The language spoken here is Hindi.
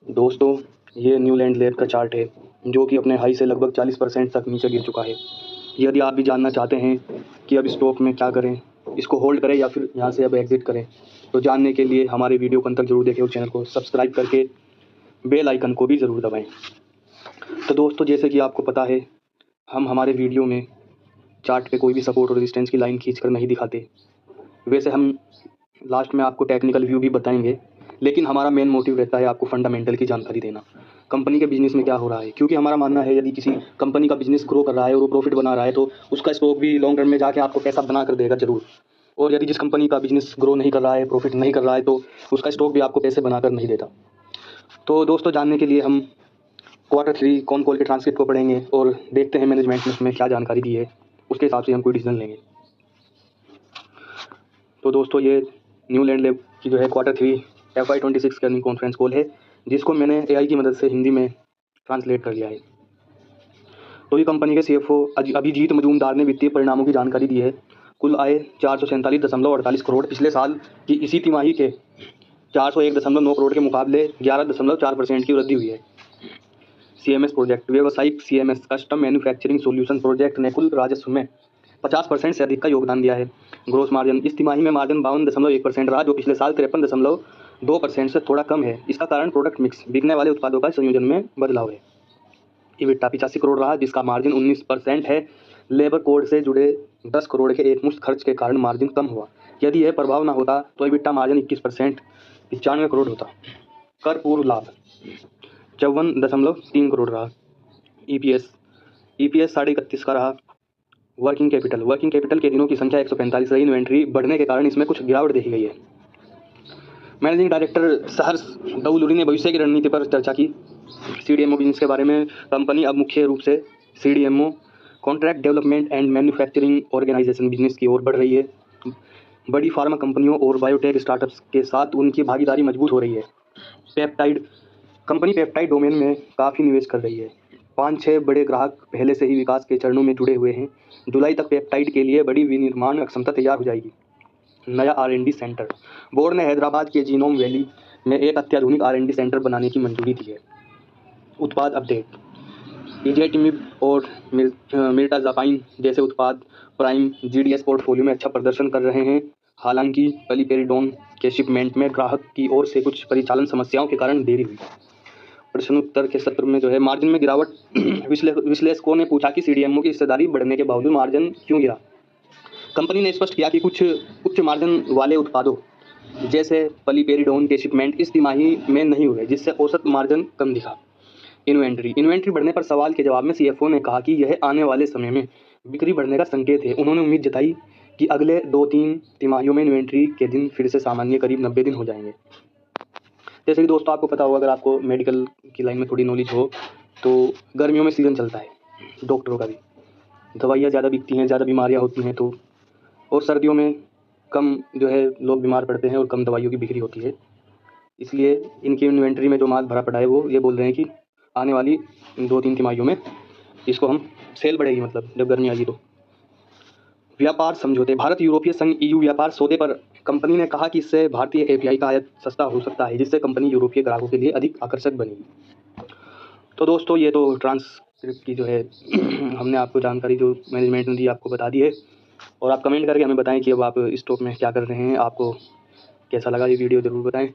दोस्तों, ये न्यू लैंड लैब का चार्ट है जो कि अपने हाई से लगभग 40% तक नीचे गिर चुका है। यदि आप भी जानना चाहते हैं कि अब स्टॉक में क्या करें, इसको होल्ड करें या फिर यहाँ से अब एग्ज़िट करें, तो जानने के लिए हमारे वीडियो को अंत तक ज़रूर देखें और चैनल को सब्सक्राइब करके बेल आइकन को भी ज़रूर दबाएँ। तो दोस्तों, जैसे कि आपको पता है, हम हमारे वीडियो में चार्ट पे कोई भी सपोर्ट और रेजिस्टेंस की लाइन खींच कर नहीं दिखाते। वैसे हम लास्ट में आपको टेक्निकल व्यू भी बताएंगे, लेकिन हमारा मेन मोटिव रहता है आपको फंडामेंटल की जानकारी देना, कंपनी के बिज़नेस में क्या हो रहा है। क्योंकि हमारा मानना है यदि किसी कंपनी का बिज़नेस ग्रो कर रहा है और वो प्रॉफिट बना रहा है तो उसका स्टॉक भी लॉन्ग रन में जाके आपको पैसा बना कर देगा ज़रूर। और यदि जिस कंपनी का बिज़नेस ग्रो नहीं कर रहा है, प्रॉफिट नहीं कर रहा है, तो उसका स्टॉक भी आपको पैसे बनाकर नहीं देता। तो दोस्तों, जानने के लिए हम Q3 कॉन कॉल के ट्रांसक्रिप्ट को पढ़ेंगे और देखते हैं मैनेजमेंट ने उसमें क्या जानकारी दी है, उसके हिसाब से हम कोई डिसीजन लेंगे। तो दोस्तों, ये न्यू लैंड लैब की जो है Q3 FY26 की अर्निंग कॉन्फ्रेंस कॉल है, जिसको मैंने AI की मदद से हिंदी में ट्रांसलेट कर लिया है। तो ये कंपनी के CFO अभिजीत मजूमदार ने वित्तीय परिणामों की जानकारी दी है। कुल आय 447.48 करोड़, पिछले साल की इसी तिमाही के 401.9 करोड़ के मुकाबले 11.4% की वृद्धि हुई है। CMS प्रोजेक्ट, व्यावसायिक CMS custom manufacturing solution project ने कुल राजस्व में 50% से अधिक का योगदान दिया है। ग्रोस मार्जिन, इस तिमाही में मार्जिन 52.1% रहा, जो पिछले साल 53.2% से थोड़ा कम है। इसका कारण प्रोडक्ट मिक्स, बिकने वाले उत्पादों का संयोजन में बदलाव है। EBITDA 85 करोड़ रहा, जिसका मार्जिन 19% है। लेबर कोड से जुड़े 10 करोड़ के एक मुश्त खर्च के कारण मार्जिन कम हुआ। यदि यह प्रभाव न होता तो EBITDA मार्जिन 21% 95 करोड़ होता। कर पूर्व लाभ 54.3 करोड़ रहा। EPS 31.5 का रहा। वर्किंग कैपिटल के दिनों की संख्या 145 रही। इन्वेंट्री बढ़ने के कारण इसमें कुछ गिरावट देखी गई है। मैनेजिंग डायरेक्टर सहर्ष दौलुरी ने भविष्य की रणनीति पर चर्चा की। CDMO बिजनेस के बारे में, कंपनी अब मुख्य रूप से CDMO contract development and manufacturing organisation business की ओर बढ़ रही है। बड़ी फार्मा कंपनियों और बायोटेक स्टार्टअप्स के साथ उनकी भागीदारी मजबूत हो रही है। कंपनी पेप्टाइड डोमेन में काफ़ी निवेश कर रही है। 5-6 बड़े ग्राहक पहले से ही विकास के चरणों में जुड़े हुए हैं। जुलाई तक पेप्टाइड के लिए बड़ी विनिर्माण क्षमता तैयार हो जाएगी। नया R&D सेंटर, बोर्ड ने हैदराबाद के जीनोम वैली में एक अत्याधुनिक R&D सेंटर बनाने की मंजूरी दी है। उत्पाद अपडेट, इजेटिमिब और मिर्टाज़ापाइन जैसे उत्पाद प्राइम GDS पोर्टफोलियो में अच्छा प्रदर्शन कर रहे हैं। हालांकि पलिपेरिडोन के शिपमेंट में ग्राहक की ओर से कुछ परिचालन समस्याओं के कारण देरी हुई। प्रश्नोत्तर के सत्र में जो है मार्जिन में गिरावट, विश्लेषकों ने पूछा कि CDMO की हिस्सेदारी बढ़ने के बावजूद मार्जिन क्यों गिरा। कंपनी ने स्पष्ट किया कि कुछ उच्च मार्जिन वाले उत्पादों जैसे पलिपेरिडोन के शिपमेंट इस तिमाही में नहीं हुए, जिससे औसत मार्जिन कम दिखा। इन्वेंट्री बढ़ने पर सवाल के जवाब में CFO ने कहा कि यह आने वाले समय में बिक्री बढ़ने का संकेत है। उन्होंने उम्मीद जताई कि अगले 2-3 तिमाहियों में इन्वेंट्री के दिन फिर से सामान्य करीब 90 दिन हो जाएंगे। जैसे कि दोस्तों, आपको पता होगा, अगर आपको मेडिकल की लाइन में थोड़ी नॉलेज हो, तो गर्मियों में सीज़न चलता है डॉक्टरों का भी, दवाइयाँ ज़्यादा बिकती हैं, ज़्यादा बीमारियाँ होती हैं, तो और सर्दियों में कम जो है लोग बीमार पड़ते हैं और कम दवाइयों की बिक्री होती है। इसलिए इनकी इन्वेंट्री में जो माल भरा पड़ा है, वो ये बोल रहे हैं कि आने वाली 2-3 तिमाहियों में इसको हम सेल बढ़ेगी, मतलब जब गर्मी आएगी तो। व्यापार समझौते, भारत यूरोपीय संघ EU व्यापार सौदे पर कंपनी ने कहा कि इससे भारतीय API का आयात सस्ता हो सकता है, जिससे कंपनी यूरोपीय ग्राहकों के लिए अधिक आकर्षक बनेगी। तो दोस्तों, ये तो ट्रांसक्रिप्ट की जो है हमने आपको जानकारी जो मैनेजमेंट ने दी आपको बता दी है। और आप कमेंट करके हमें बताएं कि अब आप स्टॉक में क्या कर रहे हैं, आपको कैसा लगा ये वीडियो, ज़रूर बताएं।